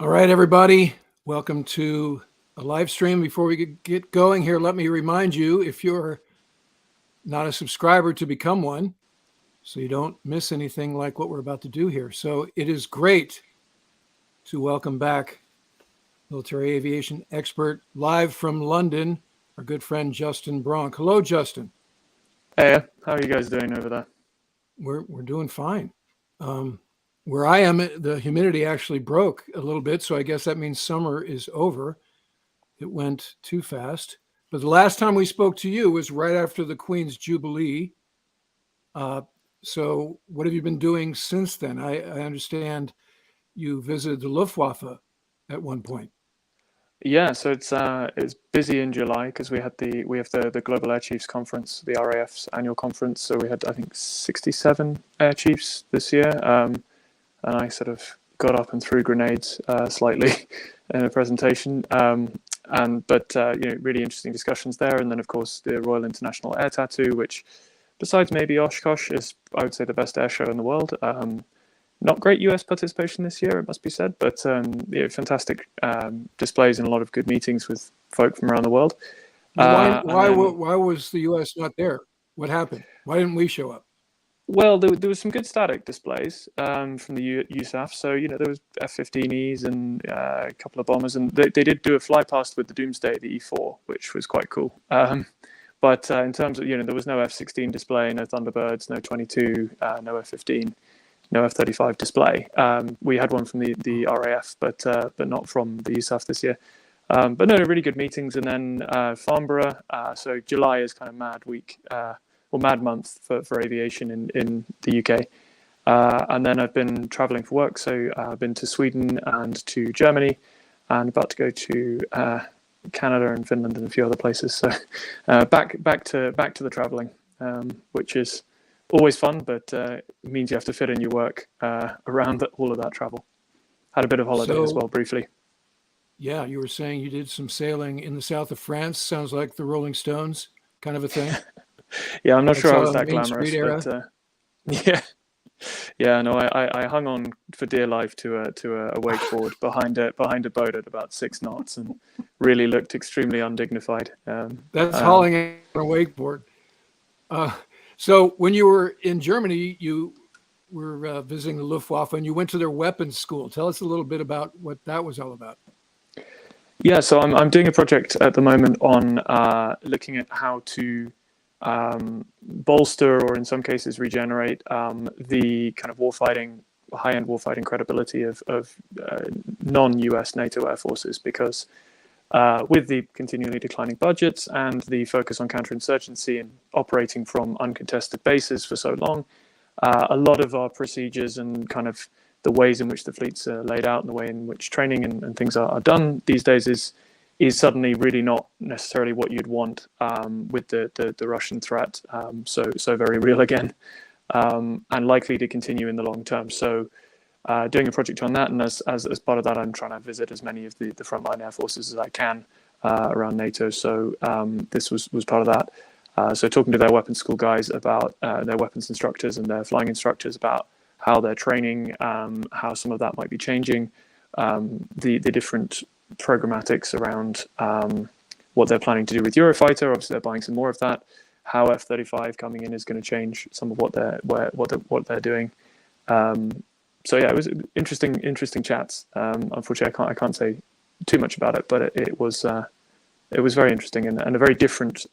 All right, everybody, welcome to a live stream. Before we get going here, let me remind you, if you're not a subscriber, to become one so you don't miss anything like what we're about to do here. So it is great to welcome back military aviation expert live from London, our good friend Justin Bronk. Hello, Justin. Hey, how are you guys doing over there? We're doing fine. Where I am, the humidity actually broke a little bit, so I guess that means summer is over. It went too fast. But the last time we spoke to you was right after the Queen's Jubilee. So what have you been doing since then? I understand you visited the Luftwaffe at one point. Yeah, so it's busy in July because we have the Global Air Chiefs Conference, the RAF's annual conference. So we had, I think, 67 air chiefs this year, and I sort of got up and threw grenades slightly in a presentation. But really interesting discussions there. And then, of course, the Royal International Air Tattoo, which, besides maybe Oshkosh, is, I would say, the best air show in the world. Not great US participation this year, it must be said, but fantastic displays and a lot of good meetings with folk from around the world. Why was the US not there? What happened? Why didn't we show up? Well, there was some good static displays from the USAF. So, there was F-16s and a couple of bombers, and they did do a fly past with the Doomsday, the E4, which was quite cool. But in terms of, there was no F-16 display, no Thunderbirds, no 22, no F-15. No F-35 display. We had one from the RAF, but not from the USAF this year. But no, really good meetings. And then Farnborough. So July is kind of mad week, or mad month for aviation in the UK. And then I've been traveling for work. So I've been to Sweden and to Germany, and about to go to Canada and Finland and a few other places. So back to the traveling, which is always fun, but it means you have to fit in your work around all of that travel. Had a bit of holiday as well, briefly. Yeah, you were saying you did some sailing in the south of France. Sounds like the Rolling Stones kind of a thing. Yeah, I'm not sure I was that glamorous, but yeah. No, I hung on for dear life to a wakeboard behind a boat at about 6 knots, and really looked extremely undignified. That's hauling on a wakeboard. So when you were in Germany, you were visiting the Luftwaffe, and you went to their weapons school. Tell us a little bit about what that was all about. Yeah, so I'm doing a project at the moment on looking at how to bolster, or in some cases regenerate, the kind of high-end warfighting credibility of non-US NATO air forces, because with the continually declining budgets and the focus on counterinsurgency and operating from uncontested bases for so long, a lot of our procedures and kind of the ways in which the fleets are laid out and the way in which training and things are done these days is suddenly really not necessarily what you'd want with the Russian threat, so very real again, and likely to continue in the long term. So doing a project on that, and as part of that, I'm trying to visit as many of the frontline air forces as I can around NATO. So this was part of that. So talking to their weapons school guys about their weapons instructors and their flying instructors about how they're training, how some of that might be changing, the different programmatics around what they're planning to do with Eurofighter. Obviously, they're buying some more of that. How F-35 coming in is going to change some of what they're doing. So yeah, it was interesting chats. Unfortunately, I can't say too much about it, but it was very interesting and a very different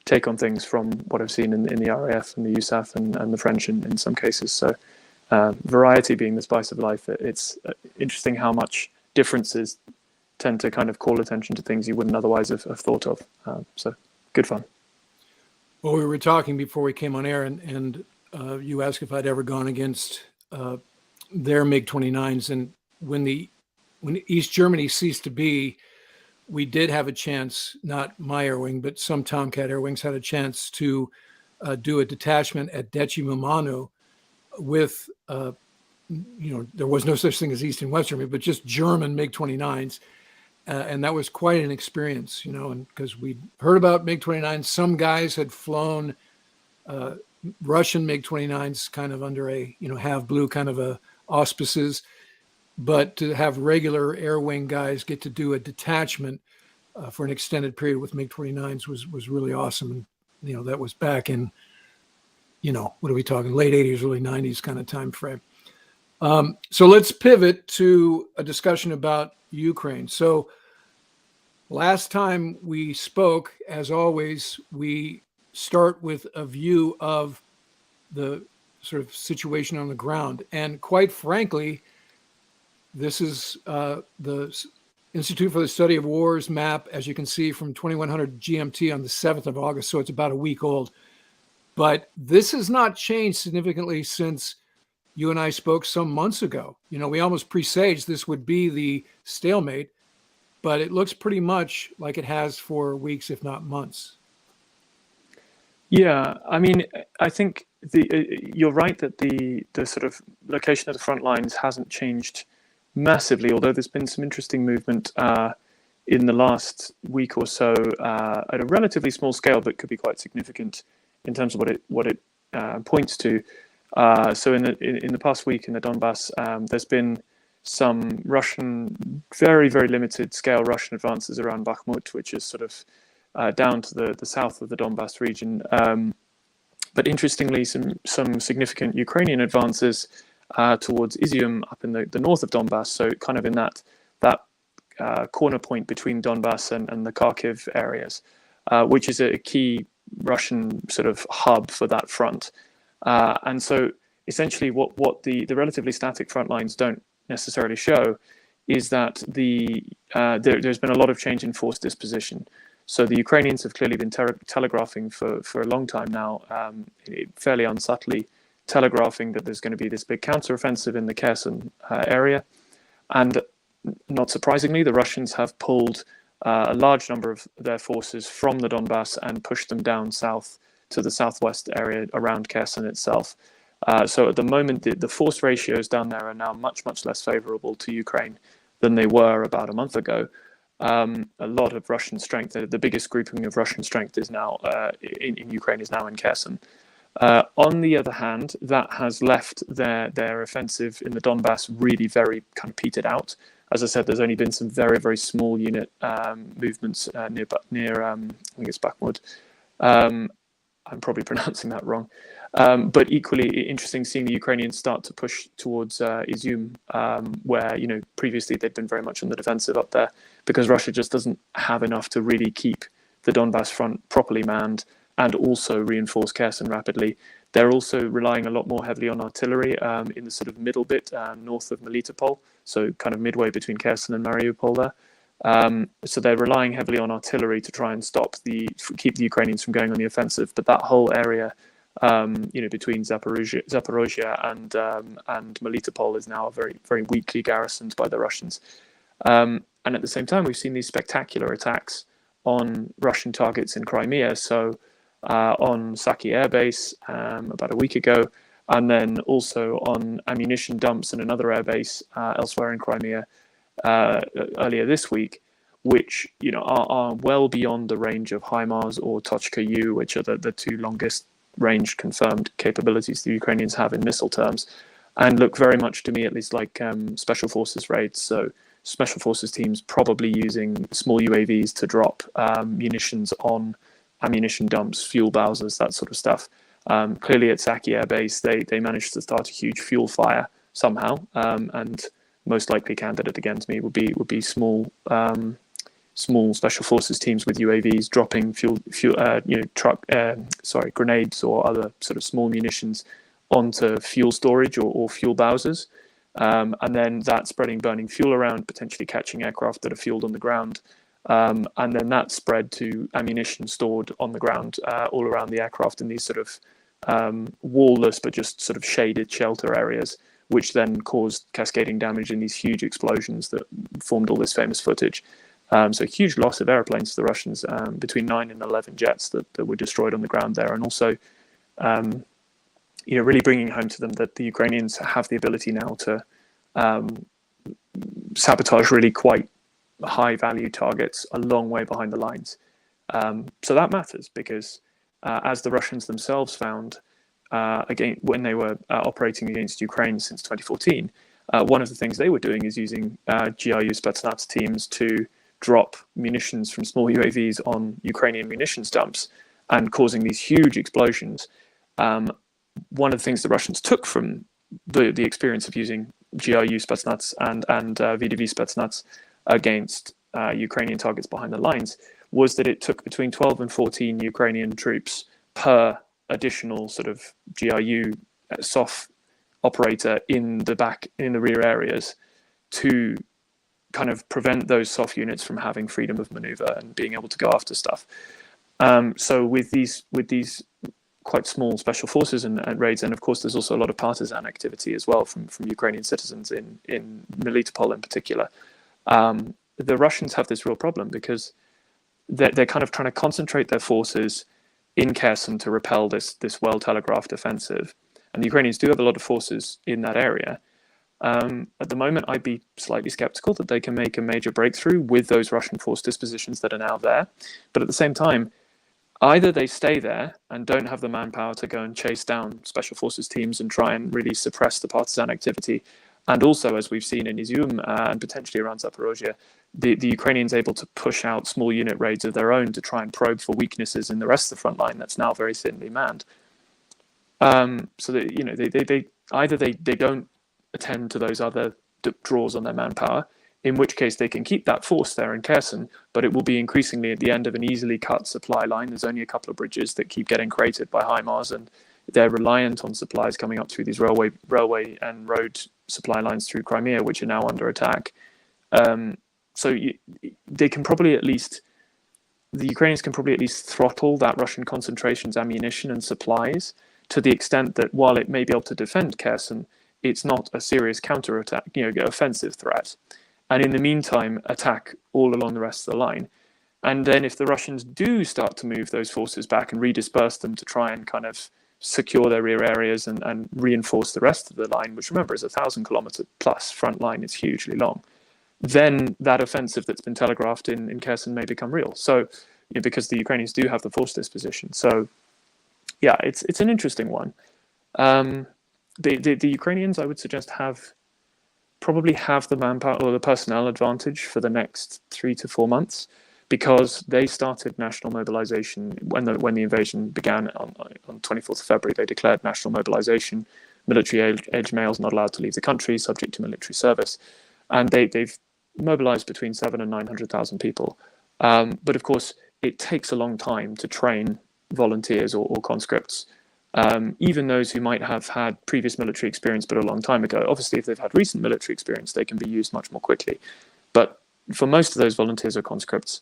take on things from what I've seen in the RAF and the USAF and the French in some cases. So variety being the spice of life. It's interesting how much differences tend to kind of call attention to things you wouldn't otherwise have thought of. So good fun. Well, we were talking before we came on air, and you asked if I'd ever gone against their MiG-29s, and when East Germany ceased to be, we did have a chance, not my air wing, but some Tomcat air wings had a chance to do a detachment at Decimumanu with, there was no such thing as East and West Germany, but just German MiG-29s. And that was quite an experience, and because we heard about MiG-29s, some guys had flown Russian MiG-29s kind of under a, have blue kind of a auspices. but to have regular air wing guys get to do a detachment for an extended period with MiG-29s was really awesome. And, that was back in, what are we talking, late 80s, early 90s kind of time frame. So let's pivot to a discussion about Ukraine. So last time we spoke, as always, we start with a view of the sort of situation on the ground. And quite frankly, this is the Institute for the Study of Wars map, as you can see, from 2100 GMT on the 7th of August. So it's about a week old. But this has not changed significantly since you and I spoke some months ago. We almost presaged this would be the stalemate, but it looks pretty much like it has for weeks, if not months. Yeah, I mean, I think you're right that the sort of location of the front lines hasn't changed massively, although there's been some interesting movement in the last week or so at a relatively small scale, but could be quite significant in terms of what it points to. So in the past week in the Donbass, there's been some Russian, very, very limited scale Russian advances around Bakhmut, which is sort of down to the south of the Donbass region. But interestingly, some significant Ukrainian advances towards Izium up in the north of Donbass, so kind of in that corner point between Donbass and the Kharkiv areas, which is a key Russian sort of hub for that front. And so essentially what the relatively static front lines don't necessarily show is that there's been a lot of change in force disposition. So the Ukrainians have clearly been telegraphing for a long time now, fairly unsubtly telegraphing that there's going to be this big counteroffensive in the Kherson area. And not surprisingly, the Russians have pulled a large number of their forces from the Donbass and pushed them down south to the southwest area around Kherson itself. So at the moment, the force ratios down there are now much, much less favorable to Ukraine than they were about a month ago. A lot of Russian strength, the biggest grouping of Russian strength is now in Ukraine is now in Kherson. On the other hand, that has left their offensive in the Donbass really very kind of petered out. As I said, there's only been some very, very small unit movements near I think it's Bakhmut. I'm probably pronouncing that wrong. But equally interesting seeing the Ukrainians start to push towards Izium, where previously they'd been very much on the defensive up there, because Russia just doesn't have enough to really keep the Donbass front properly manned and also reinforce Kherson rapidly. They're also relying a lot more heavily on artillery in the sort of middle bit north of Melitopol, so kind of midway between Kherson and Mariupol there. So they're relying heavily on artillery to try and keep the Ukrainians from going on the offensive. But that whole area, between Zaporozhye and Melitopol is now very, very weakly garrisoned by the Russians. And at the same time, we've seen these spectacular attacks on Russian targets in Crimea. So on Saki Air Base about a week ago, and then also on ammunition dumps and another air base elsewhere in Crimea earlier this week, which are well beyond the range of HIMARS or Tochka-U, which are the two longest range confirmed capabilities the Ukrainians have in missile terms, and look very much to me at least like special forces raids. So special forces teams probably using small UAVs to drop munitions on ammunition dumps, fuel bowsers, that sort of stuff. Clearly at Saki Air Base, they managed to start a huge fuel fire somehow, and most likely candidate again to me would be small special forces teams with UAVs dropping grenades or other sort of small munitions onto fuel storage or fuel bowsers, and then that spreading burning fuel around, potentially catching aircraft that are fueled on the ground, and then that spread to ammunition stored on the ground all around the aircraft in these sort of wall-less but just sort of shaded shelter areas, which then caused cascading damage in these huge explosions that formed all this famous footage. So huge loss of airplanes to the Russians, between 9 and 11 jets that were destroyed on the ground there, and also really bringing home to them that the Ukrainians have the ability now to sabotage really quite high value targets a long way behind the lines. So that matters because as the Russians themselves found again when they were operating against Ukraine since 2014, one of the things they were doing is using GRU Spetsnaz teams to drop munitions from small UAVs on Ukrainian munitions dumps and causing these huge explosions. One of the things the Russians took from the experience of using GRU Spetsnaz and VDV Spetsnaz against Ukrainian targets behind the lines was that it took between 12 and 14 Ukrainian troops per additional sort of GRU SOF operator in the rear areas to kind of prevent those SOF units from having freedom of maneuver and being able to go after stuff. So with these quite small special forces and raids, and of course there's also a lot of partisan activity as well from Ukrainian citizens in Melitopol in particular. The Russians have this real problem because they're kind of trying to concentrate their forces in Kherson to repel this well telegraphed offensive, and the Ukrainians do have a lot of forces in that area. At the moment, I'd be slightly skeptical that they can make a major breakthrough with those Russian force dispositions that are now there. But at the same time, either they stay there and don't have the manpower to go and chase down special forces teams and try and really suppress the partisan activity. And also, as we've seen in Izium and potentially around Zaporozhye, the Ukrainians able to push out small unit raids of their own to try and probe for weaknesses in the rest of the front line that's now very thinly manned. So that, they either they don't attend to those other draws on their manpower, in which case they can keep that force there in Kherson, but it will be increasingly at the end of an easily cut supply line. There's only a couple of bridges that keep getting created by HIMARS, and they're reliant on supplies coming up through these railway and road supply lines through Crimea, which are now under attack. They can probably the Ukrainians can probably at least throttle that Russian concentration's ammunition and supplies to the extent that while it may be able to defend Kherson, it's not a serious counterattack, offensive threat. And in the meantime, attack all along the rest of the line. And then if the Russians do start to move those forces back and redisperse them to try and kind of secure their rear areas and reinforce the rest of the line, which remember is 1,000-kilometer plus front line, it's hugely long, then that offensive that's been telegraphed in Kherson may become real. So, because the Ukrainians do have the force disposition. So, yeah, it's an interesting one. The Ukrainians, I would suggest, probably have the manpower or the personnel advantage for the next 3 to 4 months, because they started national mobilization when the invasion began on 24th of February. They declared national mobilization. Military age males not allowed to leave the country, subject to military service, and they've mobilized between 700,000 and 900,000 people. But of course, it takes a long time to train volunteers or conscripts. Even those who might have had previous military experience but a long time ago. Obviously, if they've had recent military experience, they can be used much more quickly. But for most of those volunteers or conscripts,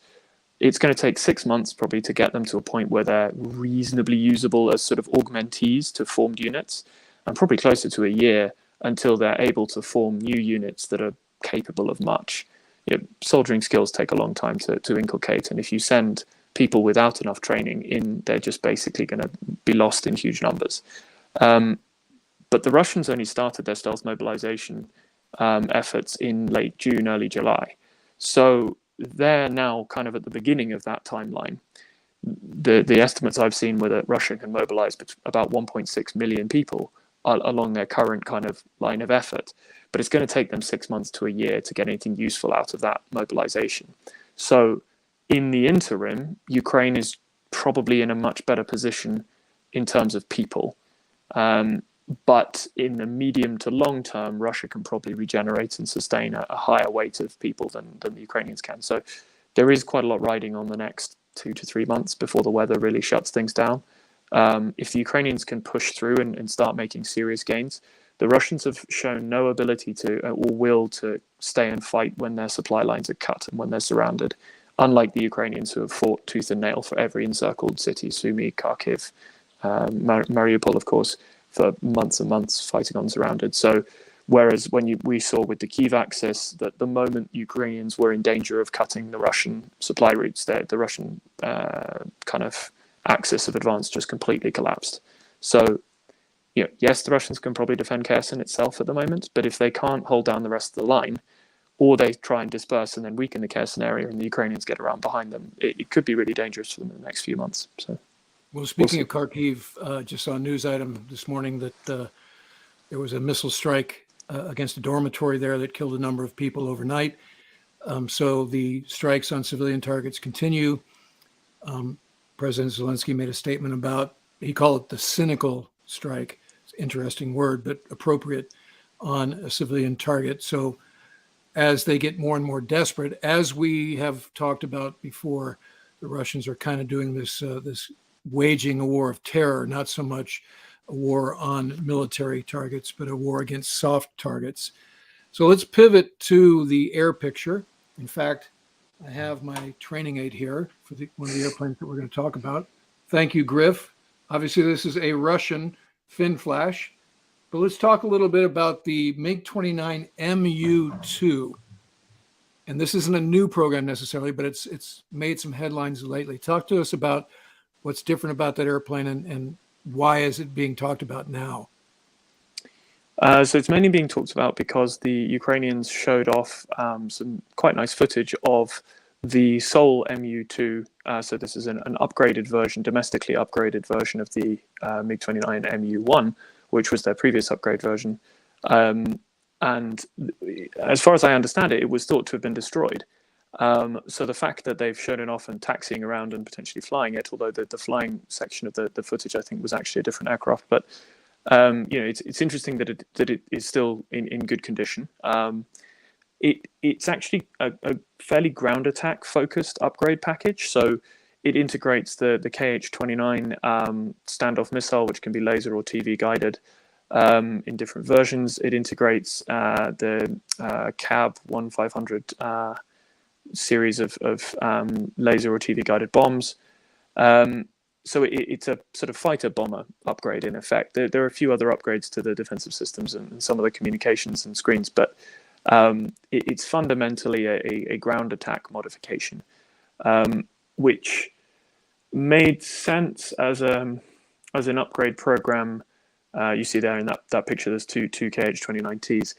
it's going to take 6 months probably to get them to a point where they're reasonably usable as sort of augmentees to formed units, and probably closer to a year until they're able to form new units that are capable of much. Soldiering skills take a long time to inculcate, and if you send people without enough training in, they're just basically going to be lost in huge numbers. But the Russians only started their stealth mobilization efforts in late June, early July. So they're now kind of at the beginning of that timeline. The estimates I've seen were that Russia can mobilize about 1.6 million people along their current kind of line of effort. But it's going to take them 6 months to a year to get anything useful out of that mobilization. So in the interim, Ukraine is probably in a much better position in terms of people. But in the medium to long term, Russia can probably regenerate and sustain a higher weight of people than the Ukrainians can. So there is quite a lot riding on the next 2 to 3 months before the weather really shuts things down. If the Ukrainians can push through and start making serious gains, the Russians have shown no ability to or will to stay and fight when their supply lines are cut and when they're surrounded, unlike the Ukrainians who have fought tooth and nail for every encircled city, Sumy, Kharkiv, Mariupol, of course, for months and months fighting unsurrounded. So whereas we saw with the Kyiv axis that the moment Ukrainians were in danger of cutting the Russian supply routes, the Russian kind of axis of advance just completely collapsed. So, yes, the Russians can probably defend Kherson itself at the moment, but if they can't hold down the rest of the line, or they try and disperse and then weaken the Kherson area and the Ukrainians get around behind them, it could be really dangerous for them in the next few months. So, well, speaking of Kharkiv, just saw a news item this morning that there was a missile strike against a dormitory there that killed a number of people overnight. So the strikes on civilian targets continue. President Zelensky made a statement about, he called it the cynical strike. It's an interesting word, but appropriate, on a civilian target. So as they get more and more desperate, as we have talked about before, the Russians are kind of doing this waging a war of terror, not so much a war on military targets, but a war against soft targets. So let's pivot to the air picture. In fact, I have my training aid here for one of the airplanes that we're going to talk about. Thank you, Griff. Obviously, this is a Russian fin flash. But let's talk a little bit about the MiG-29 MU-2. And this isn't a new program necessarily, but it's made some headlines lately. Talk to us about what's different about that airplane and why is it being talked about now? So it's mainly being talked about because the Ukrainians showed off some quite nice footage of the Seoul MU-2. So this is an upgraded version, domestically upgraded version of the MiG-29 MU-1, which was their previous upgrade version. And as far as I understand it, it was thought to have been destroyed. So the fact that they've shown it off and taxiing around and potentially flying it, although the flying section of the footage, I think, was actually a different aircraft. But it's interesting that it is still in good condition. It's actually a fairly ground attack focused upgrade package. So it integrates the KH-29 standoff missile, which can be laser or TV guided in different versions. It integrates the CAB 1500 series of laser or TV guided bombs. So it's a sort of fighter bomber upgrade in effect. There are a few other upgrades to the defensive systems and some of the communications and screens, but it's fundamentally a ground attack modification, which made sense as an upgrade program. You see there in that picture, there's two KH-29Ts.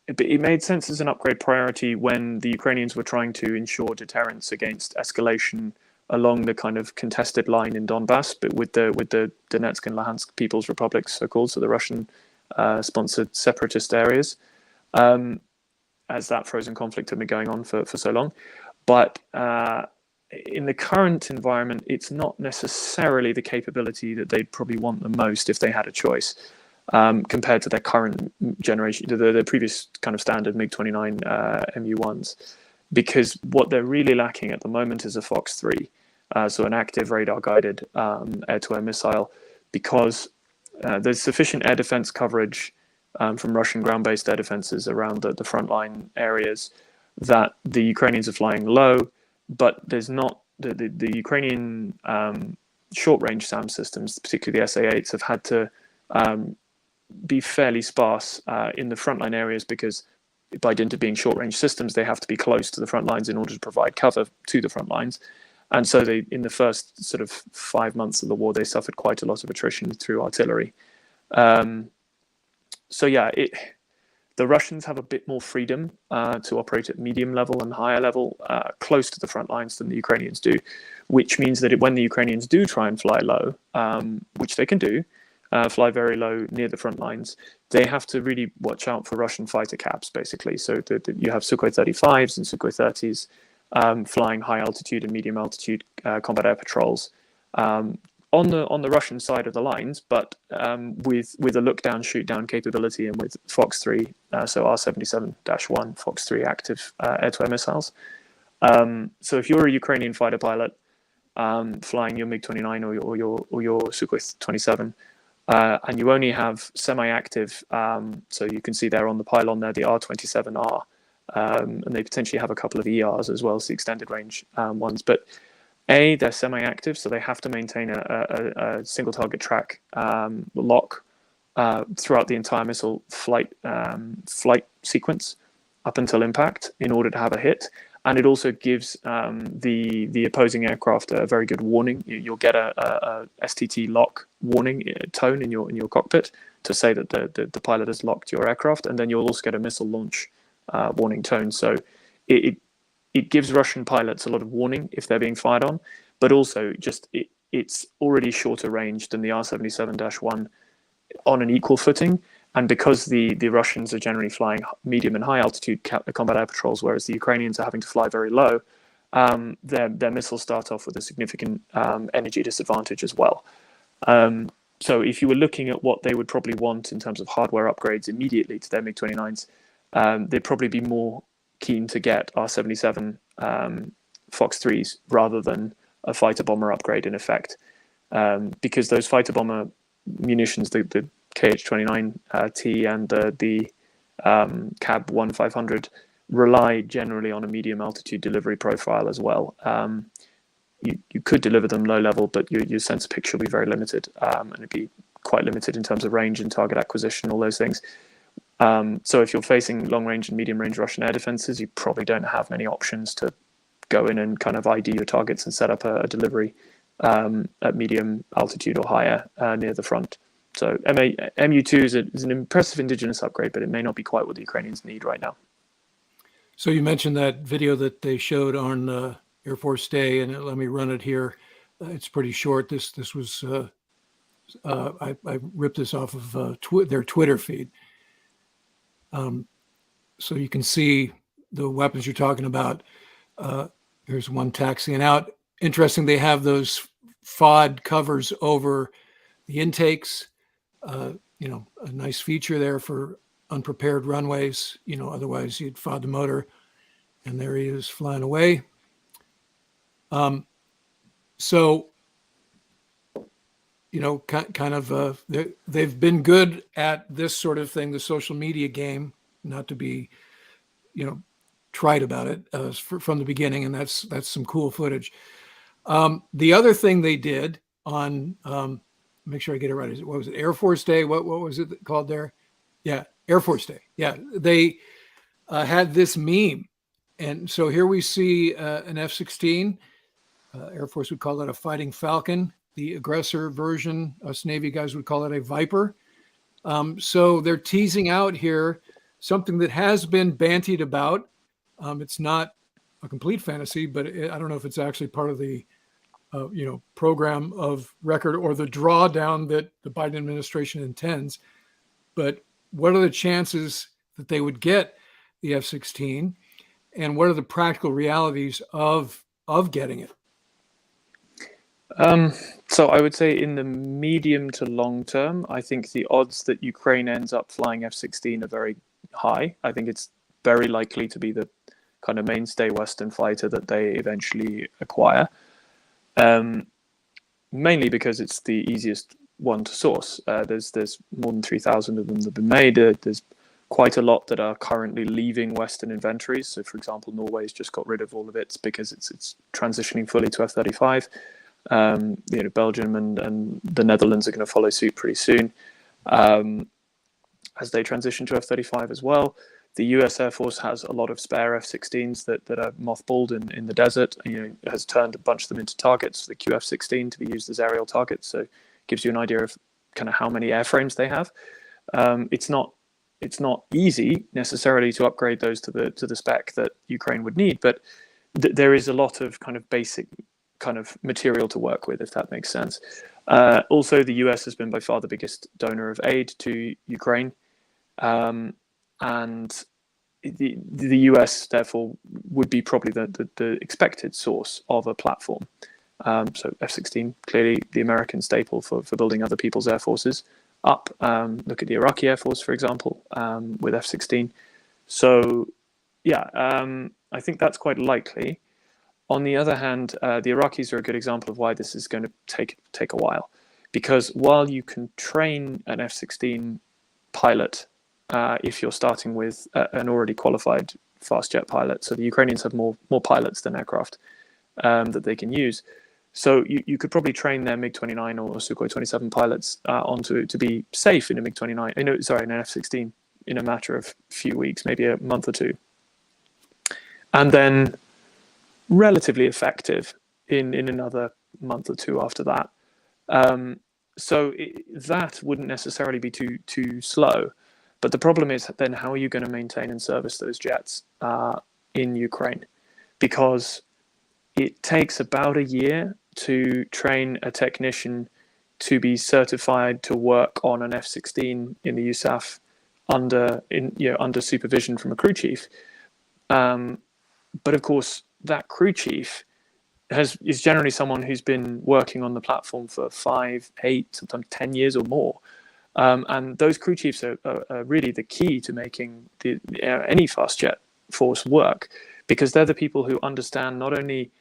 But it made sense as an upgrade priority when the Ukrainians were trying to ensure deterrence against escalation along the kind of contested line in Donbass, but with the Donetsk and Luhansk People's Republics, so-called, so the Russian sponsored separatist areas, as that frozen conflict had been going on for so long. But in the current environment, it's not necessarily the capability that they'd probably want the most if they had a choice, compared to their current generation, the previous kind of standard MiG-29 MU-1s. Because what they're really lacking at the moment is a Fox 3, so an active radar-guided air-to-air missile, because there's sufficient air defense coverage from Russian ground-based air defenses around the frontline areas that the Ukrainians are flying low, but there's not the Ukrainian short-range SAM systems, particularly the SA-8s, have had to be fairly sparse in the frontline areas because, by dint of being short-range systems, they have to be close to the front lines in order to provide cover to the front lines. And so they, in the first sort of 5 months of the war, they suffered quite a lot of attrition through artillery. So yeah, the Russians have a bit more freedom to operate at medium level and higher level, close to the front lines than the Ukrainians do, which means that when the Ukrainians do try and fly low, which they can do, fly very low near the front lines, they have to really watch out for Russian fighter caps, basically. So you have Sukhoi 35s and Sukhoi 30s flying high altitude and medium altitude combat air patrols on the Russian side of the lines, but with a look down, shoot down capability, and with Fox 3, so R-77-1 Fox 3 active air-to-air missiles. So if you're a Ukrainian fighter pilot flying your MiG-29 or your Sukhoi 27, and you only have semi-active, so you can see there on the pylon there, the R-27R, and they potentially have a couple of ERs as well as the extended range ones. But they're semi-active, so they have to maintain a single target track lock throughout the entire missile flight sequence up until impact in order to have a hit. And it also gives the opposing aircraft a very good warning. You'll get a STT lock warning tone in your cockpit to say that the pilot has locked your aircraft, and then you'll also get a missile launch warning tone. So it gives Russian pilots a lot of warning if they're being fired on, but also just it's already shorter range than the R-77-1 on an equal footing, and because the Russians are generally flying medium and high altitude combat air patrols, whereas the Ukrainians are having to fly very low, their missiles start off with a significant energy disadvantage as well. So if you were looking at what they would probably want in terms of hardware upgrades immediately to their MiG-29s, they'd probably be more keen to get R-77 Fox 3s rather than a fighter bomber upgrade in effect, because those fighter bomber munitions, the KH-29T and the CAB 1500, rely generally on a medium altitude delivery profile as well. You could deliver them low level, but your sensor picture will be very limited, and it'd be quite limited in terms of range and target acquisition, all those things. So if you're facing long range and medium range Russian air defenses, you probably don't have many options to go in and kind of ID your targets and set up a delivery at medium altitude or higher near the front. So MU2 is an impressive indigenous upgrade, but it may not be quite what the Ukrainians need right now. So you mentioned that video that they showed on Air Force Day, and let me run it here. It's pretty short. This was I ripped this off of their Twitter feed. So you can see the weapons you're talking about. There's one taxiing out. Interesting, they have those FOD covers over the intakes. A nice feature there for unprepared runways. Otherwise you'd FOD the motor, and there he is flying away. They've been good at this sort of thing, the social media game, not to be, trite about it from the beginning, and that's some cool footage. The other thing they did on, make sure I get it right. What was it? Air Force Day. What was it called there? Yeah, Air Force Day. Yeah, they had this meme, and so here we see an F-16. Air Force would call it a Fighting Falcon. The aggressor version, us Navy guys would call it a Viper. So they're teasing out here something that has been bantied about. It's not a complete fantasy, but I don't know if it's actually part of the program of record or the drawdown that the Biden administration intends. But what are the chances that they would get the F-16, and what are the practical realities of getting it? So I would say in the medium to long term, I think the odds that Ukraine ends up flying F-16 are very high. I think it's very likely to be the kind of mainstay Western fighter that they eventually acquire, mainly because it's the easiest one to source. There's more than 3,000 of them that have been made. There's quite a lot that are currently leaving Western inventories. So, for example, Norway's just got rid of all of its because it's transitioning fully to F-35. Belgium and the Netherlands are going to follow suit pretty soon as they transition to F-35 as well. The US Air Force has a lot of spare F-16s that are mothballed in the desert. Has turned a bunch of them into targets for the QF-16 to be used as aerial targets. So it gives you an idea of kind of how many airframes they have. It's not easy necessarily to upgrade those to the spec that Ukraine would need, but there is a lot of kind of basic kind of material to work with, if that makes sense. Also, the US has been by far the biggest donor of aid to Ukraine, and the US therefore would be probably the expected source of a platform. So F-16, clearly the American staple for building other people's air forces up. Look at the Iraqi Air Force, for example, with F-16. So yeah, I think that's quite likely. On the other hand, the Iraqis are a good example of why this is going to take a while, because while you can train an F-16 pilot if you're starting with an already qualified fast jet pilot, so the Ukrainians have more pilots than aircraft that they can use. So you could probably train their MiG-29 or Sukhoi 27 pilots to be safe in a MiG-29, in an F-16 in a matter of few weeks, maybe a month or two, and then relatively effective in another month or two after that. So that wouldn't necessarily be too slow. But the problem is then how are you going to maintain and service those jets in Ukraine? Because it takes about a year to train a technician to be certified to work on an F-16 in the USAF under supervision from a crew chief. But of course, that crew chief is generally someone who's been working on the platform for 5, 8, sometimes 10 years or more. And those crew chiefs are really the key to making any fast jet force work, because they're the people who understand not only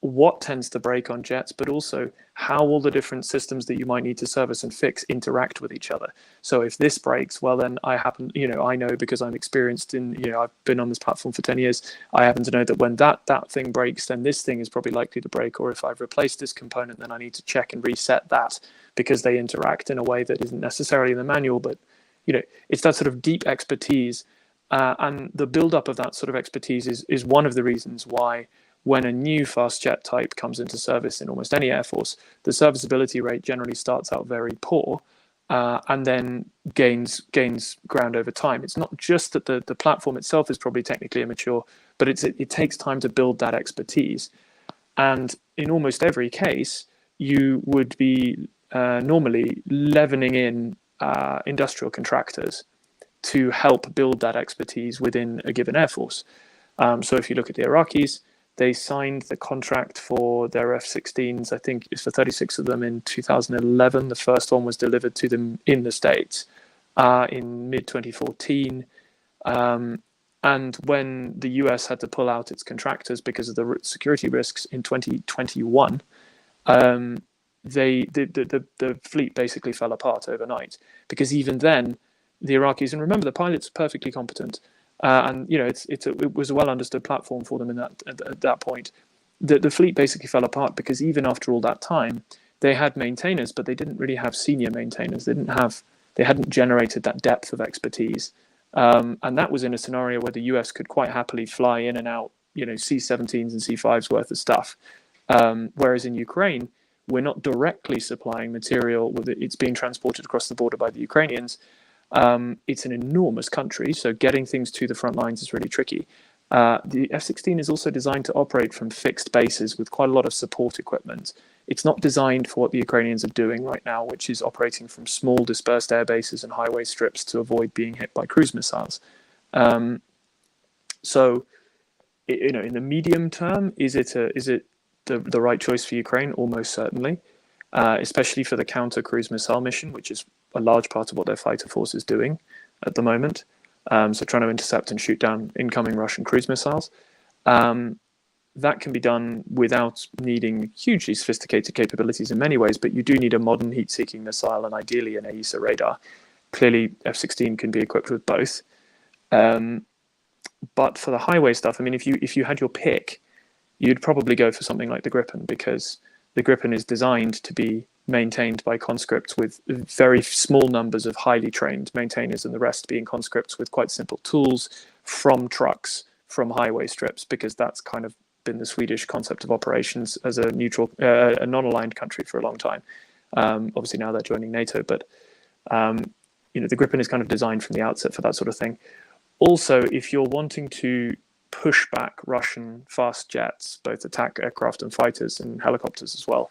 what tends to break on jets, but also how all the different systems that you might need to service and fix interact with each other. So if this breaks, well, then I know, because I'm experienced I've been on this platform for 10 years, I happen to know that when that thing breaks, then this thing is probably likely to break. Or if I've replaced this component, then I need to check and reset that, because they interact in a way that isn't necessarily in the manual, but it's that sort of deep expertise. And the buildup of that sort of expertise is one of the reasons why, when a new fast jet type comes into service in almost any Air Force, the serviceability rate generally starts out very poor, and then gains ground over time. It's not just that the platform itself is probably technically immature, but it takes time to build that expertise. And in almost every case, you would be normally leavening in industrial contractors to help build that expertise within a given Air Force. So if you look at the Iraqis, they signed the contract for their F-16s. I think it's for 36 of them in 2011. The first one was delivered to them in the States in mid-2014. And when the US had to pull out its contractors because of the security risks in 2021, the fleet basically fell apart overnight, because even then, the Iraqis, and remember, the pilots are perfectly competent, and it was a well understood platform for them at that point. The fleet basically fell apart because even after all that time, they had maintainers, but they didn't really have senior maintainers. They hadn't generated that depth of expertise, and that was in a scenario where the US could quite happily fly in and out, C-17s and C-5s worth of stuff, whereas in Ukraine, we're not directly supplying material. It's being transported across the border by the Ukrainians. It's an enormous country, so getting things to the front lines is really tricky. The F-16 is also designed to operate from fixed bases with quite a lot of support equipment. It's not designed for what the Ukrainians are doing right now, which is operating from small dispersed air bases and highway strips to avoid being hit by cruise missiles. So, in the medium term, is it the right choice for Ukraine? Almost certainly, especially for the counter-cruise missile mission, which is a large part of what their fighter force is doing at the moment. So trying to intercept and shoot down incoming Russian cruise missiles. That can be done without needing hugely sophisticated capabilities in many ways, but you do need a modern heat-seeking missile and ideally an AESA radar. Clearly, F-16 can be equipped with both. But for the highway stuff, I mean, if you had your pick, you'd probably go for something like the Gripen, because the Gripen is designed to be maintained by conscripts with very small numbers of highly trained maintainers, and the rest being conscripts with quite simple tools from trucks, from highway strips, because that's kind of been the Swedish concept of operations as a neutral, a non-aligned country for a long time. Obviously now they're joining NATO, but the Gripen is kind of designed from the outset for that sort of thing. Also, if you're wanting to push back Russian fast jets, both attack aircraft and fighters and helicopters as well,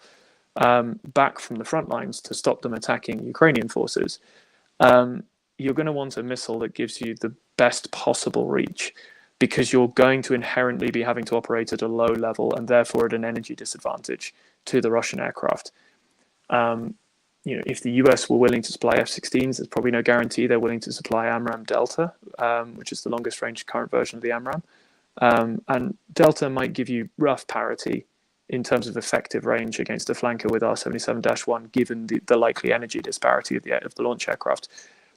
back from the front lines to stop them attacking Ukrainian forces, you're going to want a missile that gives you the best possible reach, because you're going to inherently be having to operate at a low level and therefore at an energy disadvantage to the Russian aircraft. If the US were willing to supply F-16s, there's probably no guarantee they're willing to supply AMRAAM Delta, which is the longest range current version of the AMRAAM. And Delta might give you rough parity in terms of effective range against a flanker with R-77-1, given the likely energy disparity of the launch aircraft.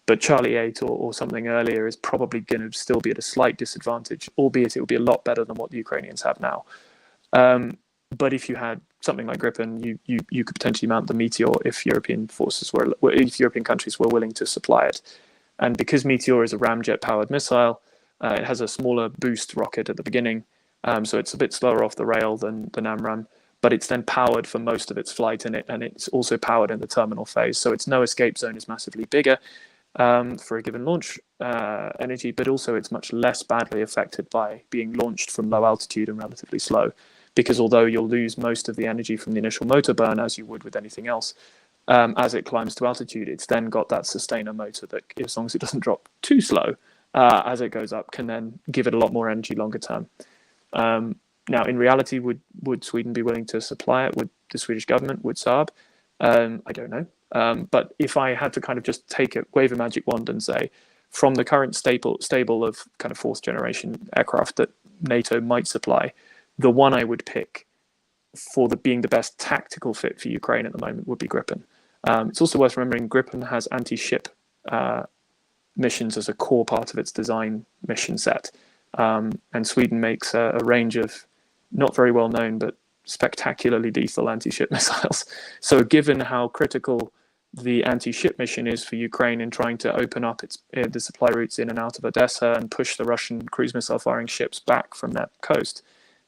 But Charlie 8 or something earlier is probably going to still be at a slight disadvantage, albeit it will be a lot better than what the Ukrainians have now. But if you had something like Gripen, you could potentially mount the Meteor if European countries were willing to supply it. And because Meteor is a ramjet-powered missile, it has a smaller boost rocket at the beginning, so it's a bit slower off the rail than AMRAAM, but it's then powered for most of its flight in it, and it's also powered in the terminal phase. So its no escape zone is massively bigger for a given launch energy, but also it's much less badly affected by being launched from low altitude and relatively slow, because although you'll lose most of the energy from the initial motor burn, as you would with anything else, as it climbs to altitude, it's then got that sustainer motor that, as long as it doesn't drop too slow as it goes up, can then give it a lot more energy longer term. Now, in reality, would Sweden be willing to supply it? Would the Swedish government? Would Saab? I don't know. But if I had to kind of just wave a magic wand and say, from the current stable of kind of fourth generation aircraft that NATO might supply, the one I would pick for being the best tactical fit for Ukraine at the moment would be Gripen. It's also worth remembering Gripen has anti-ship missions as a core part of its design mission set. And Sweden makes a range of not very well known but spectacularly lethal anti-ship missiles. So given how critical the anti-ship mission is for Ukraine in trying to open up the supply routes in and out of Odessa and push the Russian cruise missile firing ships back from that coast,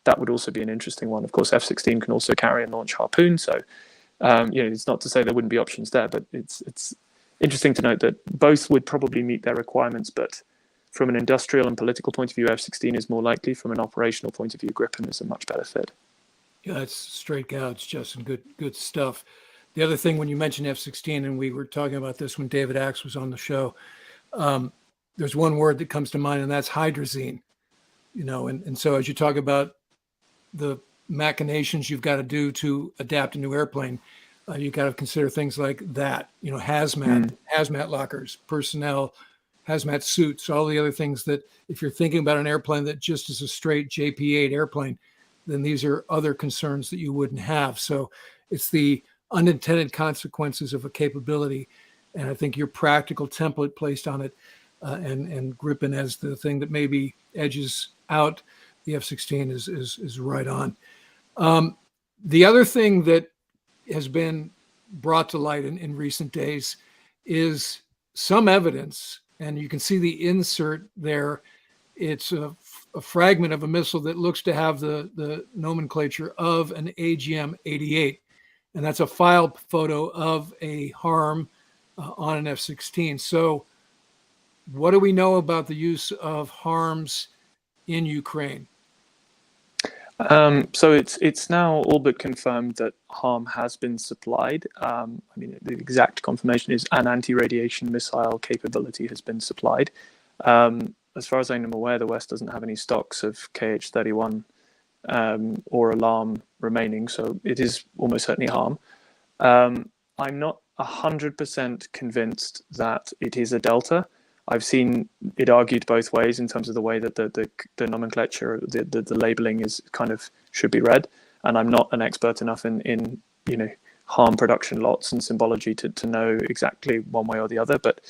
that would also be an interesting one. Of course, F-16 can also carry and launch Harpoon, so it's not to say there wouldn't be options there, but it's interesting to note that both would probably meet their requirements, but from an industrial and political point of view, F-16 is more likely. From an operational point of view, Gripen is a much better fit. Yeah, it's straight gouge, Justin. Good stuff. The other thing, when you mentioned F-16, and we were talking about this when David Axe was on the show, there's one word that comes to mind, and that's hydrazine. And so as you talk about the machinations you've got to do to adapt a new airplane, you've got to consider things like that, hazmat lockers, personnel, hazmat suits, all the other things that if you're thinking about an airplane that just is a straight JP-8 airplane, then these are other concerns that you wouldn't have. So it's the unintended consequences of a capability. And I think your practical template placed on it and Gripen as the thing that maybe edges out the F-16 is right on. The other thing that has been brought to light in recent days is some evidence, and you can see the insert there. It's a fragment of a missile that looks to have the nomenclature of an AGM-88, and that's a file photo of a harm on an F-16. So what do we know about the use of harms in Ukraine? So it's now all but confirmed that harm has been supplied. The exact confirmation is an anti-radiation missile capability has been supplied. As far as I'm aware, the West doesn't have any stocks of KH-31 or alarm remaining, so it is almost certainly harm. I'm not 100% convinced that it is a Delta. I've seen it argued both ways in terms of the way that the nomenclature, the labeling is kind of should be read. And I'm not an expert enough in harm production lots and symbology to know exactly one way or the other. But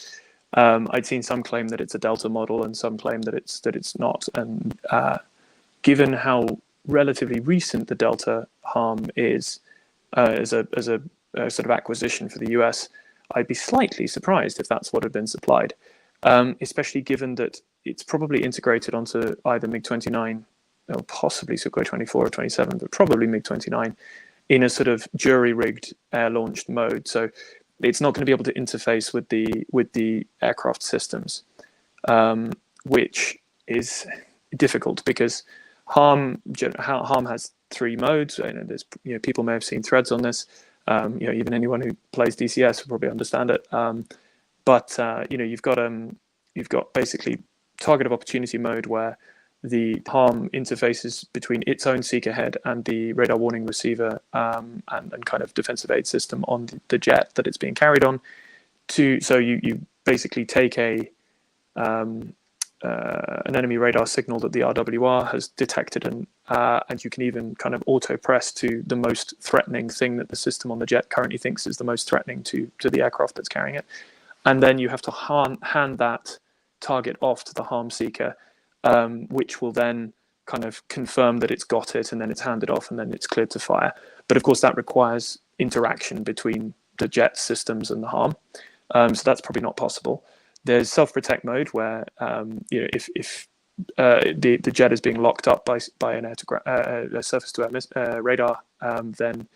I'd seen some claim that it's a Delta model and some claim that it's not. And given how relatively recent the Delta harm is as a sort of acquisition for the US, I'd be slightly surprised if that's what had been supplied. Especially given that it's probably integrated onto either MiG-29 or possibly Sukhoi 24 or 27, but probably MiG-29 in a sort of jury-rigged air-launched mode. So it's not going to be able to interface with the aircraft systems, which is difficult because harm has three modes. There's people may have seen threads on this. Even anyone who plays DCS will probably understand it. But you've got basically target of opportunity mode where the harm interfaces between its own seeker head and the radar warning receiver and kind of defensive aid system on the jet that it's being carried on. So you basically take an enemy radar signal that the RWR has detected, and you can even kind of auto press to the most threatening thing that the system on the jet currently thinks is the most threatening to the aircraft that's carrying it. And then you have to hand that target off to the harm seeker, which will then kind of confirm that it's got it, and then it's handed off, and then it's cleared to fire. But of course, that requires interaction between the jet systems and the harm. So that's probably not possible. There's self-protect mode where if the jet is being locked up by a surface-to-air radar, then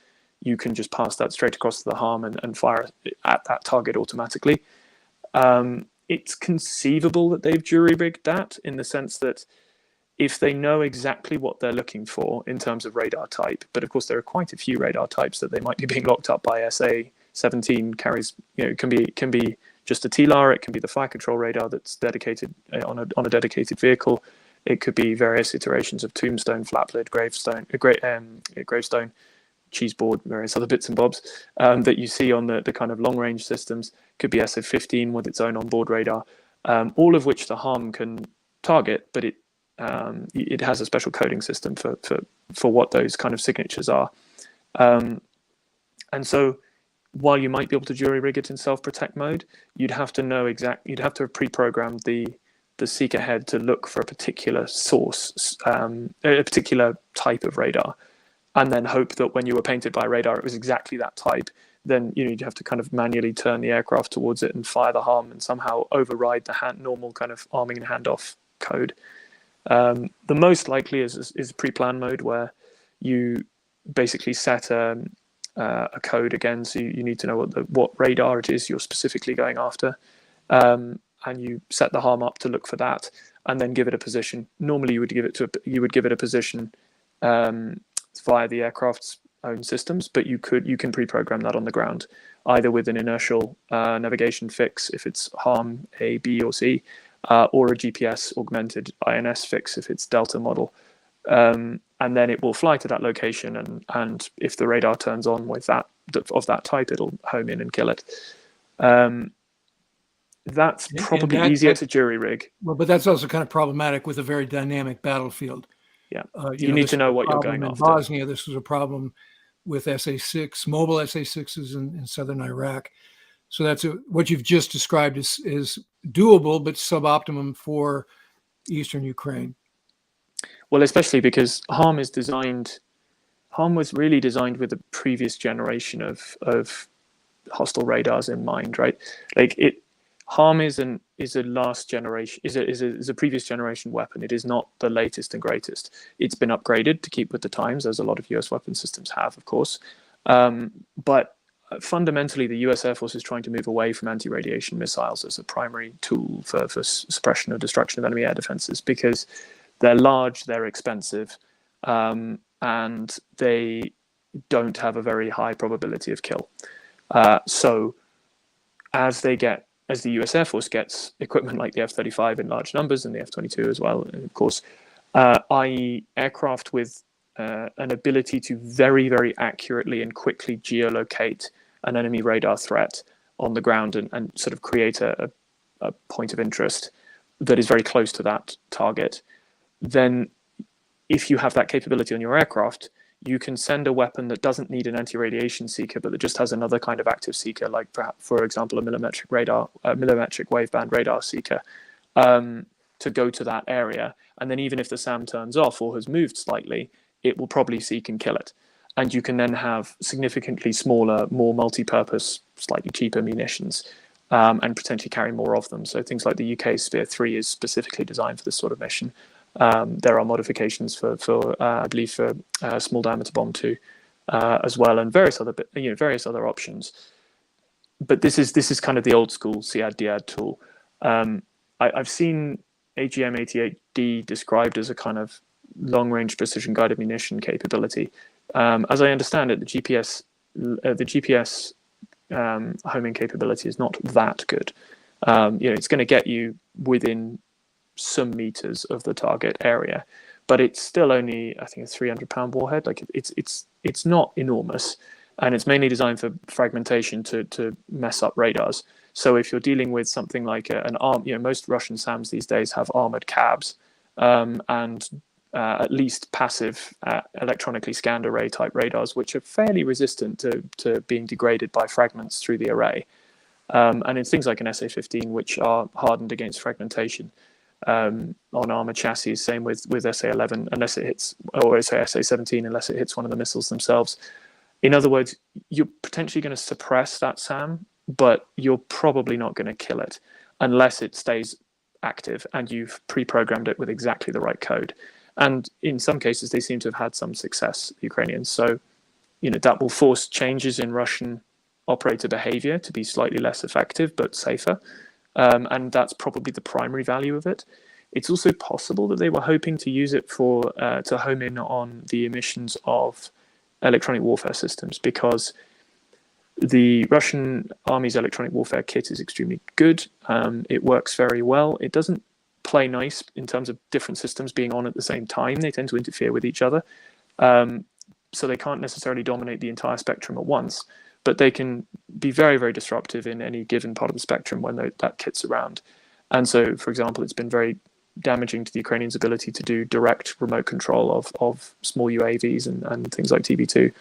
you can just pass that straight across to the harm and fire at that target automatically. It's conceivable that they've jury-rigged that in the sense that if they know exactly what they're looking for in terms of radar type, but of course there are quite a few radar types that they might be being locked up by SA F-17 carries, can be just a TLAR. It can be the fire control radar that's dedicated on a dedicated vehicle. It could be various iterations of Tombstone, Flaplid, Gravestone, Cheeseboard, various other bits and bobs that you see on the kind of long range systems. Could be SF-15 with its own onboard radar, all of which the harm can target, but it has a special coding system for what those kind of signatures are. And so while you might be able to jury rig it in self-protect mode, you'd have to have pre-programmed the seeker head to look for a particular source, a particular type of radar, and then hope that when you were painted by radar, it was exactly that type. Then you'd have to kind of manually turn the aircraft towards it and fire the harm and somehow override the normal kind of arming and handoff code. The most likely is pre-plan mode, where you basically set a code again, so you need to know what radar it is you're specifically going after, and you set the harm up to look for that, and then give it a position. Normally, you would give it a position via the aircraft's own systems, but you can pre-program that on the ground, either with an inertial navigation fix if it's harm A, B, or C, or a GPS augmented INS fix if it's Delta model. And then it will fly to that location, and if the radar turns on with that type, it'll home in and kill it. That's probably easier to jury rig. Well, but that's also kind of problematic with a very dynamic battlefield. Yeah, you need to know what you're going after. In Bosnia, this was a problem with SA-6, mobile SA-6s in southern Iraq. So that's what you've just described is doable, but suboptimum for eastern Ukraine. Well, especially because harm was really designed with the previous generation of hostile radars in mind, right? Like harm is a last generation, is a previous generation weapon. It is not the latest and greatest. It's been upgraded to keep with the times, as a lot of US weapon systems have, of course. But fundamentally, the US Air Force is trying to move away from anti-radiation missiles as a primary tool for suppression or destruction of enemy air defenses, because they're large, they're expensive, and they don't have a very high probability of kill. So as the US Air Force gets equipment like the F-35 in large numbers, and the F-22 as well, and of course, i.e. aircraft with an ability to very, very accurately and quickly geolocate an enemy radar threat on the ground and sort of create a point of interest that is very close to that target, then if you have that capability on your aircraft, you can send a weapon that doesn't need an anti-radiation seeker, but that just has another kind of active seeker, like perhaps, for example, a millimetric waveband radar seeker, to go to that area. And then even if the SAM turns off or has moved slightly, it will probably seek and kill it. And you can then have significantly smaller, more multi-purpose, slightly cheaper munitions, and potentially carry more of them. So things like the UK Spear 3 is specifically designed for this sort of mission. There are modifications for I believe, for small diameter bomb 2 as well, and various other options. But this is kind of the old school SIAD-DIAD tool. I've seen AGM-88D described as a kind of long range precision guided munition capability. As I understand it, the GPS homing capability is not that good. It's going to get you within some meters of the target area, but it's still only, I think, a 300-pound warhead. Like it's not enormous, and it's mainly designed for fragmentation to mess up radars. So if you're dealing with something like an arm, most Russian SAMs these days have armored cabs and at least passive electronically scanned array type radars, which are fairly resistant to being degraded by fragments through the array. And it's things like an SA-15, which are hardened against fragmentation on armored chassis. Same with SA-11, unless it hits, or SA-17, unless it hits one of the missiles themselves. In other words, you're potentially going to suppress that SAM, but you're probably not going to kill it unless it stays active and you've pre-programmed it with exactly the right code. And in some cases, they seem to have had some success, the Ukrainians. So, that will force changes in Russian operator behavior to be slightly less effective, but safer. And that's probably the primary value of it. It's also possible that they were hoping to use it to home in on the emissions of electronic warfare systems, because The Russian army's electronic warfare kit is extremely good. It works very well. It doesn't play nice in terms of different systems being on at the same time. They tend to interfere with each other. So they can't necessarily dominate the entire spectrum at once, but they can be very, very disruptive in any given part of the spectrum when that kit's around. And so, for example, it's been very damaging to the Ukrainians' ability to do direct remote control of small UAVs and things like TB2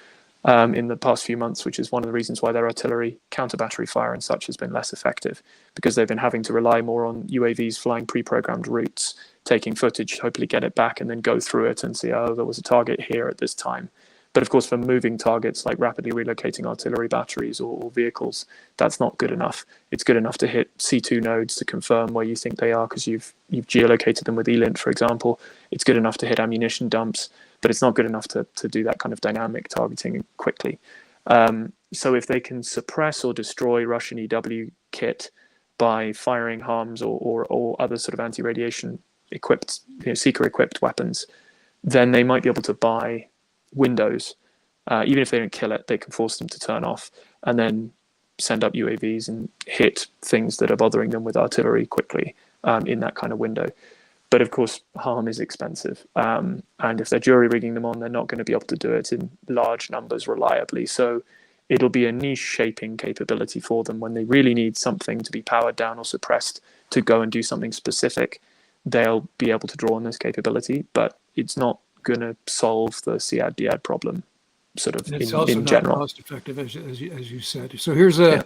in the past few months, which is one of the reasons why their artillery, counter-battery fire and such has been less effective, because they've been having to rely more on UAVs flying pre-programmed routes, taking footage, hopefully get it back and then go through it and see, oh, there was a target here at this time. But of course, for moving targets like rapidly relocating artillery batteries or vehicles, that's not good enough. It's good enough to hit C2 nodes to confirm where you think they are because you've geolocated them with ELINT, for example. It's good enough to hit ammunition dumps, but it's not good enough to do that kind of dynamic targeting quickly. So if they can suppress or destroy Russian EW kit by firing HARMs or other sort of anti-radiation equipped, seeker-equipped weapons, then they might be able to buy windows. Even if they don't kill it, they can force them to turn off and then send up UAVs and hit things that are bothering them with artillery quickly in that kind of window. But of course, harm is expensive. And if they're jury rigging them on, they're not going to be able to do it in large numbers reliably. So it'll be a niche shaping capability for them when they really need something to be powered down or suppressed to go and do something specific. They'll be able to draw on this capability, but it's not going to solve the CAD-DIAD problem sort of it's also in not general. cost effective, as you said. So here's a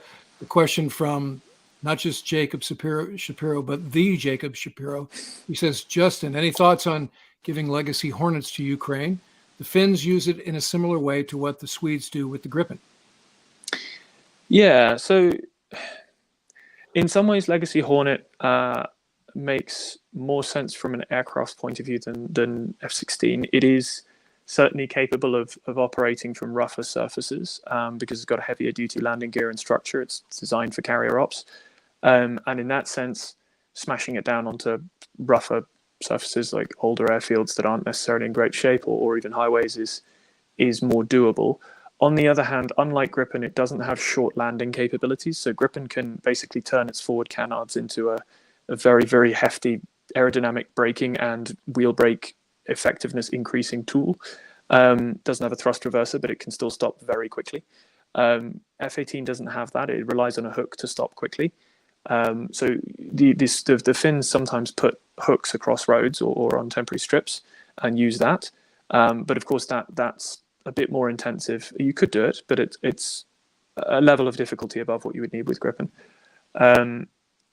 question from not just Jacob Shapiro, but the Jacob Shapiro. He says, Justin, any thoughts on giving legacy Hornets to Ukraine? The Finns use it in a similar way to what the Swedes do with the Gripen. Yeah, so in some ways, legacy Hornet makes more sense from an aircraft point of view than F-16. It is certainly capable of operating from rougher surfaces because it's got a heavier duty landing gear and structure. It's designed for carrier ops. And in that sense, smashing it down onto rougher surfaces like older airfields that aren't necessarily in great shape or even highways is more doable. On the other hand, unlike Gripen, it doesn't have short landing capabilities. So Gripen can basically turn its forward canards into a very, very hefty aerodynamic braking and wheel brake effectiveness increasing tool. Doesn't have a thrust reverser, but it can still stop very quickly. F-18 doesn't have that. It relies on a hook to stop quickly. So the Finns sometimes put hooks across roads or on temporary strips and use that. But of course, that's a bit more intensive. You could do it, but it's a level of difficulty above what you would need with Gripen.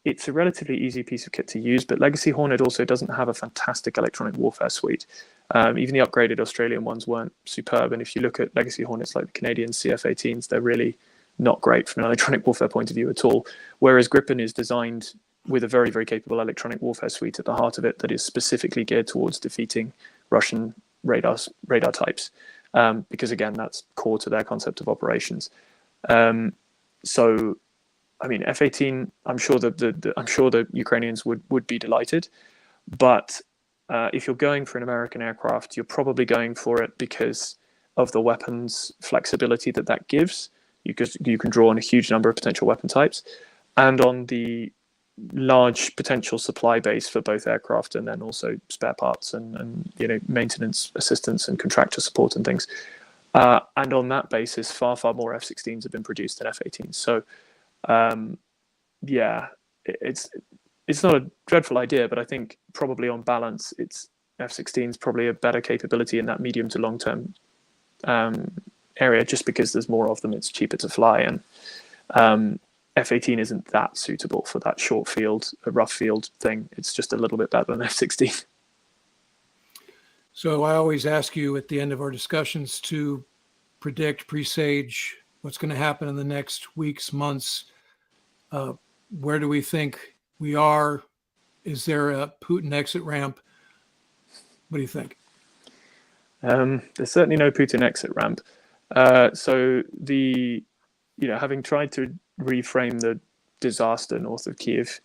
It's a relatively easy piece of kit to use, but Legacy Hornet also doesn't have a fantastic electronic warfare suite. Even the upgraded Australian ones weren't superb. And if you look at Legacy Hornets like the Canadian CF-18s, they're really not great from an electronic warfare point of view at all. Whereas Gripen is designed with a very, very capable electronic warfare suite at the heart of it that is specifically geared towards defeating Russian radar types. Because again, that's core to their concept of operations. So, I mean, F-18. I'm sure that the Ukrainians would be delighted, but if you're going for an American aircraft, you're probably going for it because of the weapons flexibility that gives. You can draw on a huge number of potential weapon types, and on the large potential supply base for both aircraft and then also spare parts and maintenance assistance and contractor support and things. And on that basis, far more F-16s have been produced than F-18s. So, yeah, it's not a dreadful idea, but I think probably on balance, it's F-16s probably a better capability in that medium to long term area, just because there's more of them. It's cheaper to fly, and F-18 isn't that suitable for that short field, a rough field thing. It's just a little bit better than F-16. So I always ask you at the end of our discussions to presage what's going to happen in the next weeks, months. Where do we think we are? Is there a Putin exit ramp? What do you think? There's certainly no Putin exit ramp. So having tried to reframe the disaster north of Kiev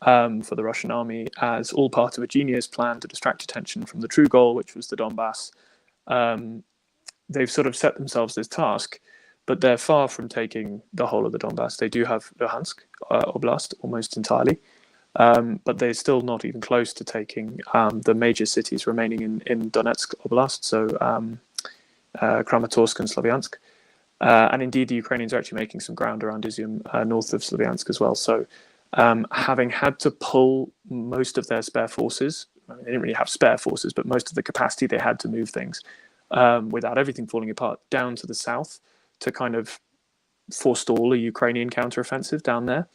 for the Russian army as all part of a genius plan to distract attention from the true goal, which was the Donbass, they've sort of set themselves this task, but they're far from taking the whole of the Donbass. They do have Luhansk Oblast almost entirely, but they're still not even close to taking the major cities remaining in Donetsk Oblast, so Kramatorsk and Slavyansk. And indeed, the Ukrainians are actually making some ground around Izium, north of Slavyansk as well. So having had to pull most of their spare forces, I mean, they didn't really have spare forces, but most of the capacity they had to move things without everything falling apart down to the south to kind of forestall a Ukrainian counteroffensive down there.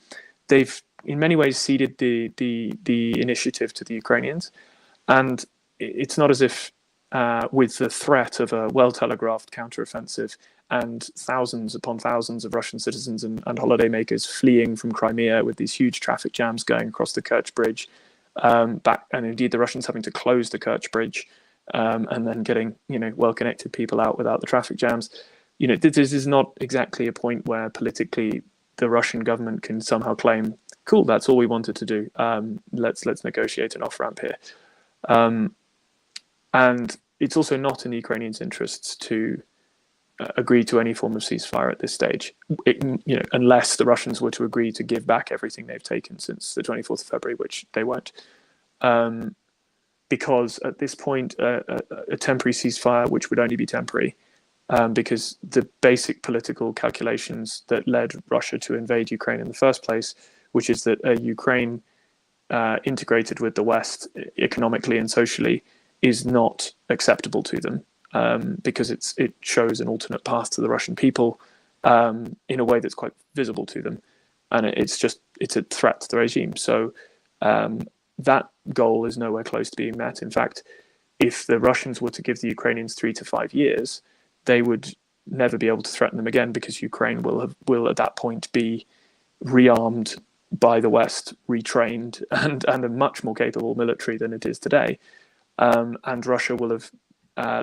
They've in many ways ceded the initiative to the Ukrainians. And it's not as if with the threat of a well-telegraphed counteroffensive and thousands upon thousands of Russian citizens and holidaymakers fleeing from Crimea with these huge traffic jams going across the Kerch Bridge, and indeed the Russians having to close the Kerch Bridge and then getting well-connected people out without the traffic jams. This is not exactly a point where politically the Russian government can somehow claim, cool, that's all we wanted to do. Let's negotiate an off-ramp here. And it's also not in the Ukrainians' interests to agree to any form of ceasefire at this stage, unless the Russians were to agree to give back everything they've taken since the 24th of February, which they won't. Because at this point, a temporary ceasefire, which would only be temporary, because the basic political calculations that led Russia to invade Ukraine in the first place, which is that a Ukraine integrated with the West economically and socially is not acceptable to them, because it shows an alternate path to the Russian people in a way that's quite visible to them, and it's a threat to the regime. So that goal is nowhere close to being met. In fact, if the Russians were to give the Ukrainians 3 to 5 years, they would never be able to threaten them again, because Ukraine will at that point be rearmed by the West, retrained, and a much more capable military than it is today. And Russia will have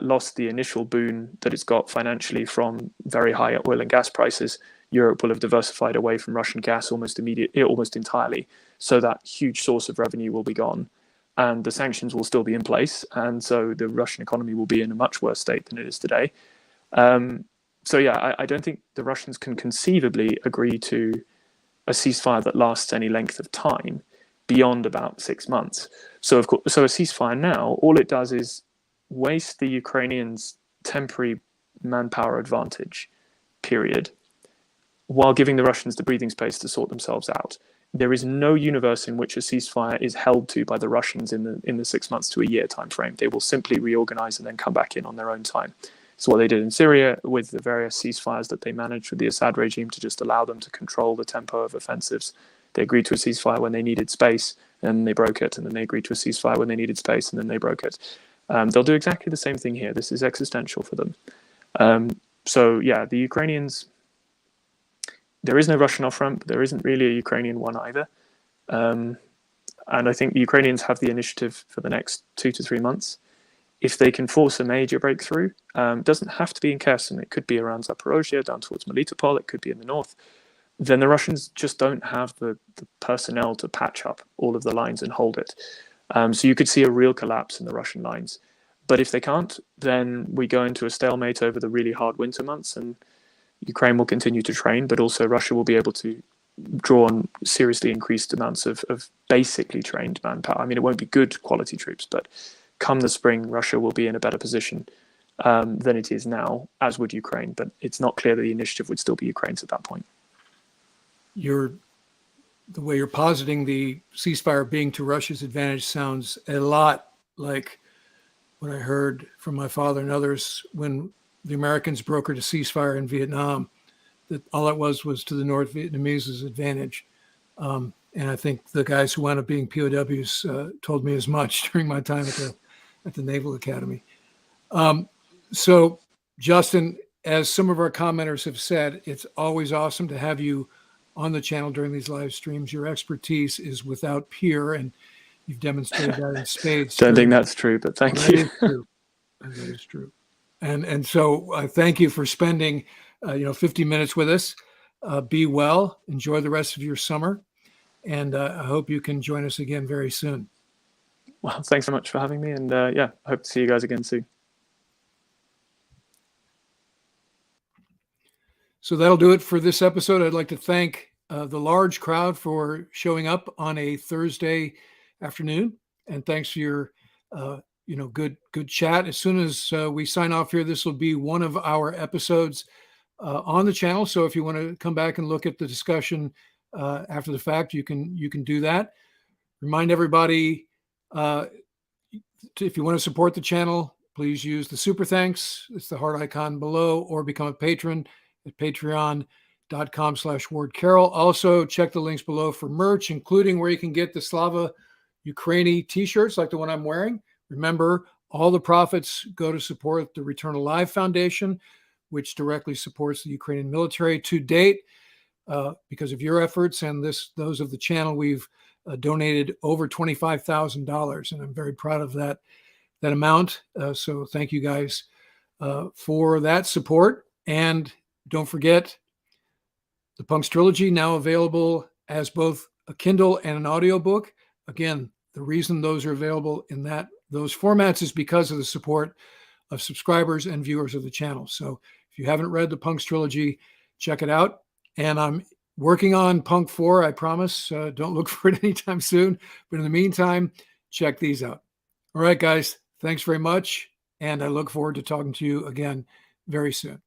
lost the initial boon that it's got financially from very high oil and gas prices. Europe will have diversified away from Russian gas almost entirely. So that huge source of revenue will be gone, and the sanctions will still be in place. And so the Russian economy will be in a much worse state than it is today. So yeah, I don't think the Russians can conceivably agree to a ceasefire that lasts any length of time beyond about 6 months. So of course, a ceasefire now, all it does is waste the Ukrainians' temporary manpower advantage period, while giving the Russians the breathing space to sort themselves out. There is no universe in which a ceasefire is held to by the Russians in the 6 months to a year time frame. They will simply reorganize and then come back in on their own time. So what they did in Syria with the various ceasefires that they managed with the Assad regime to just allow them to control the tempo of offensives. They agreed to a ceasefire when they needed space, and they broke it. And then they agreed to a ceasefire when they needed space, and then they broke it. They'll do exactly the same thing here. This is existential for them. So yeah, the Ukrainians, there is no Russian off-ramp. There isn't really a Ukrainian one either. And I think the Ukrainians have the initiative for the next 2 to 3 months. If they can force a major breakthrough, it doesn't have to be in Kherson. It could be around Zaporozhye, down towards Melitopol. It could be in the north. Then the Russians just don't have the personnel to patch up all of the lines and hold it. So you could see a real collapse in the Russian lines. But if they can't, then we go into a stalemate over the really hard winter months, and Ukraine will continue to train, but also Russia will be able to draw on seriously increased amounts of basically trained manpower. I mean, it won't be good quality troops, but come the spring, Russia will be in a better position than it is now, as would Ukraine. But it's not clear that the initiative would still be Ukraine's at that point. The way you're positing the ceasefire being to Russia's advantage sounds a lot like what I heard from my father and others when the Americans brokered a ceasefire in Vietnam, that all it was to the North Vietnamese' advantage. And I think the guys who wound up being POWs told me as much during my time at the Naval Academy. So, Justin, as some of our commenters have said, it's always awesome to have you on the channel during these live streams. Your expertise is without peer, and you've demonstrated that in spades. Don't think that's true, but thank you. That is true. That is true. And so thank you for spending 50 minutes with us. Be well. Enjoy the rest of your summer. And I hope you can join us again very soon. Well, thanks so much for having me. And I hope to see you guys again soon. So that'll do it for this episode. I'd like to thank the large crowd for showing up on a Thursday afternoon, and thanks for your good chat. As soon as we sign off here, this will be one of our episodes on the channel. So if you want to come back and look at the discussion after the fact, you can do that. Remind everybody, if you want to support the channel, please use the super thanks. It's the heart icon below, or become a patron at patreon.com/wardcarroll. Also, check the links below for merch, including where you can get the Slava Ukraini t-shirts like the one I'm wearing. Remember, all the profits go to support the Return Alive Foundation, which directly supports the Ukrainian military. To date, because of your efforts and those of the channel, we've donated over $25,000, and I'm very proud of that amount. So thank you guys for that support. And don't forget, the Punks Trilogy now available as both a Kindle and an audiobook. Again, the reason those are available in those formats is because of the support of subscribers and viewers of the channel. So if you haven't read the Punks Trilogy, check it out. And I'm working on Punk 4, I promise. Don't look for it anytime soon. But in the meantime, check these out. All right, guys, thanks very much. And I look forward to talking to you again very soon.